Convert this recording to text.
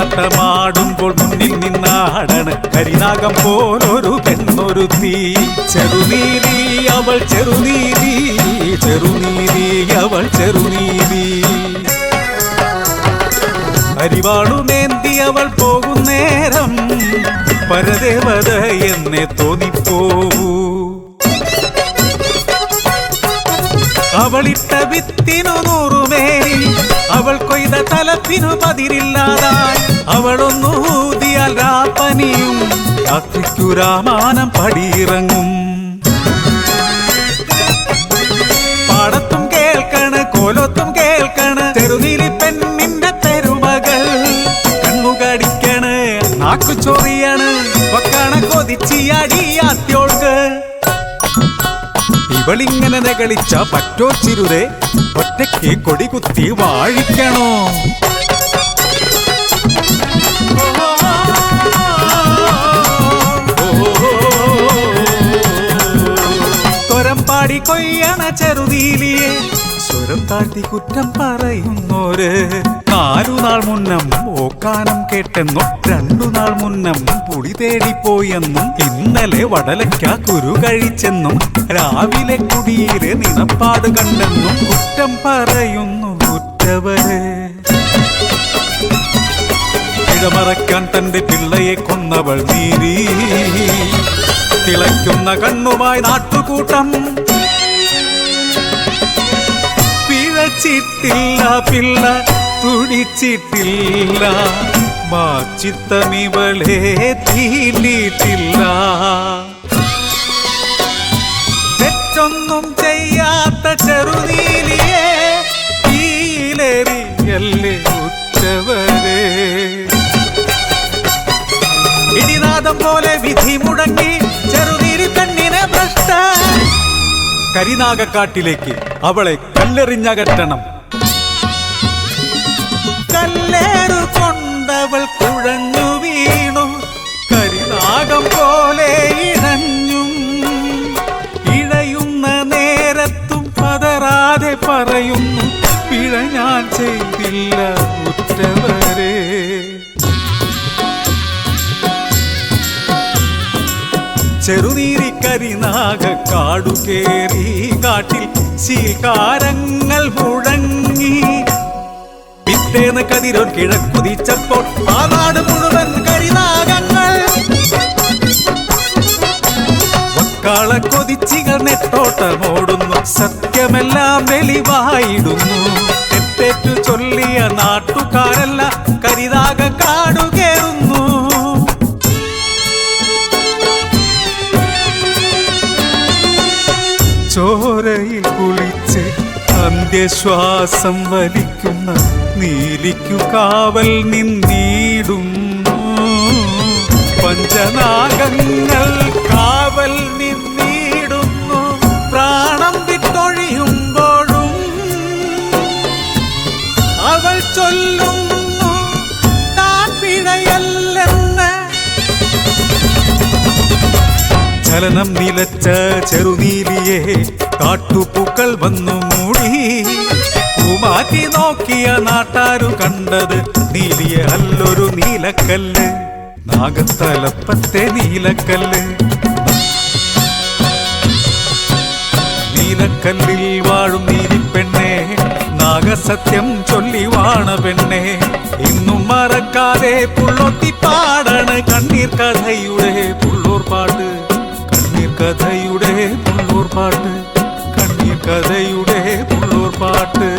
കളിയാട്ടമാടുമ്പോൾ മുന്നിൽ നിന്നാടണ് കരിനാഗം പോലൊരു പെണ്ണൊരുത്തി. ചെറുനീലി അവൾ ചെറുനീലി, ചെറുനീലി അവൾ ചെറുനീലി. അരിവാളുമേന്തി അവൾ പോകുന്നേരം പരദേവത എന്നെ തോന്നിപ്പോവൂ. അവളിട്ട വിത്തിനു 100 മേനി, അവൾ കൊയ്ത തലപ്പിനു പതിരില്ലാതായി. അവളൊന്നു ഊതിയാൽ രാപ്പനിയും രാത്രിക്കു രാമാനം പടിയിറങ്ങും. പാടത്തും കേൾക്കണ് കോലത്തും കേൾക്കണ് ചെറുനീലി പെണ്ണിന്റെ പെരുമകൾ. കണ്ണുകടിക്കണ് നാക്കു ചൊറിയാണ് വക്കണ കൊതിച്ചിയാടിയാത്യോൾക്ക്. ഇവളിങ്ങനെ നകളിച്ച പറ്റോ ചിരുതേ, ഒറ്റയ്ക്ക് കൊടികുത്തി വാഴിക്കണോ? സ്വരം പാടി കൊയ്യണ ചെറുനീലിയെ സ്വരം താഴ്ത്തി കുറ്റം പറയുന്നോര്. 4 നാൾ മുന്നം ഓക്കാനം കേട്ടെന്നും 2 നാൾ മുന്നം പുളി തേടിപ്പോയെന്നും ഇന്നലെ വടലയ്ക്ക കുരു കഴിച്ചെന്നും രാവിലെ കുടിയിലെ നിണപ്പാട് കണ്ടെന്നും കുറ്റം പറയുന്നു കുറ്റവര്. ഇടമറയ്ക്കാൻ തന്റെ പിള്ളയെ കൊന്നവൾ നീരി, തിളയ്ക്കുന്ന കണ്ണുമായി നാട്ടുകൂട്ടം. പിഴച്ചിട്ടില്ല പിള്ള തുടിച്ചിട്ടില്ല, മാച്ചിത്തമിവളെ തീണ്ടിട്ടില്ല. തെറ്റൊന്നും ചെയ്യാത്ത ചെറുനീലിയെ തീയിലേറിയല്ലേ ഉറ്റവരെ. ഇടിനാദം പോലെ വിധി മുടങ്ങി ചെറുനീലി പെണ്ണിനെ ഭ്രഷ്ട. കരിനാഗക്കാട്ടിലേക്ക് അവളെ കല്ലെറിഞ്ഞകറ്റണം. കല്ലേറു കൊണ്ടവൾ കുഴഞ്ഞു വീണു, കരിനാഗം പോലെ ഇഴഞ്ഞും. ഇഴയുന്ന നേരത്തും പതറാതെ പറയുന്നു, പിഴ ഞാൻ ചെയ്തില്ല ഉറ്റവരെ. ചെറുനീരി കരിനാഗ കാടുകേറി കാട്ടിൽ ശീൽക്കാരങ്ങൾ മുഴങ്ങി. പിറ്റേന്ന് കതിരോൻ കിഴക്കുതിച്ചപ്പോൾ ആ നാട് മുഴുവൻ കരിനാഗങ്ങൾ. വക്കാള കൊതിച്ചികൾ നെട്ടോട്ടമോടുന്നു, സത്യമെല്ലാം വെളിവായിടുന്നു. തെറ്റേറ്റു ചൊല്ലിയ നാട്ടുകാരല്ല കരിനാഗ കാടുകേറുന്നു. ചോരയിൽ കുളിച്ച് അന്ത്യശ്വാസം വലിക്കുന്ന നീലിക്കു കാവൽ നിന്നിടുന്നു. പഞ്ചനാഗങ്ങൾ കാവൽ നിന്നിടുന്നു. പ്രാണം വിട്ടൊഴിയുമ്പോഴും അവൾ ചൊല്ലുന്നു താൻ പിഴയല്ലെന്ന്. ചലനം നിലച്ച ചെറുനീലിയെ കാട്ടുപൂക്കൾ വന്നു മൂടി. പൂമാറ്റി നോക്കിയ നാട്ടാരു കണ്ടത് നീലിയെ അല്ലൊരു നീലക്കല്ല്, നാഗത്തലപ്പത്തെ നീലക്കല്ല്. നീലക്കല്ലിൽ വാഴും നീലിപ്പെണ്ണെ, നാഗസത്യം ചൊല്ലി വാണ പെണ്ണെ. ഇന്നും മറക്കാതെ പുള്ളൊത്തി പാടണ് കണ്ണീർ കഥയുടെ പുള്ളൂർ പാട്ട്. കഥയുടെ പുള്ളൂർ പാട്ട്, കണ്ണീർ കഥയുടെ പുള്ളൂർ പാട്ട്.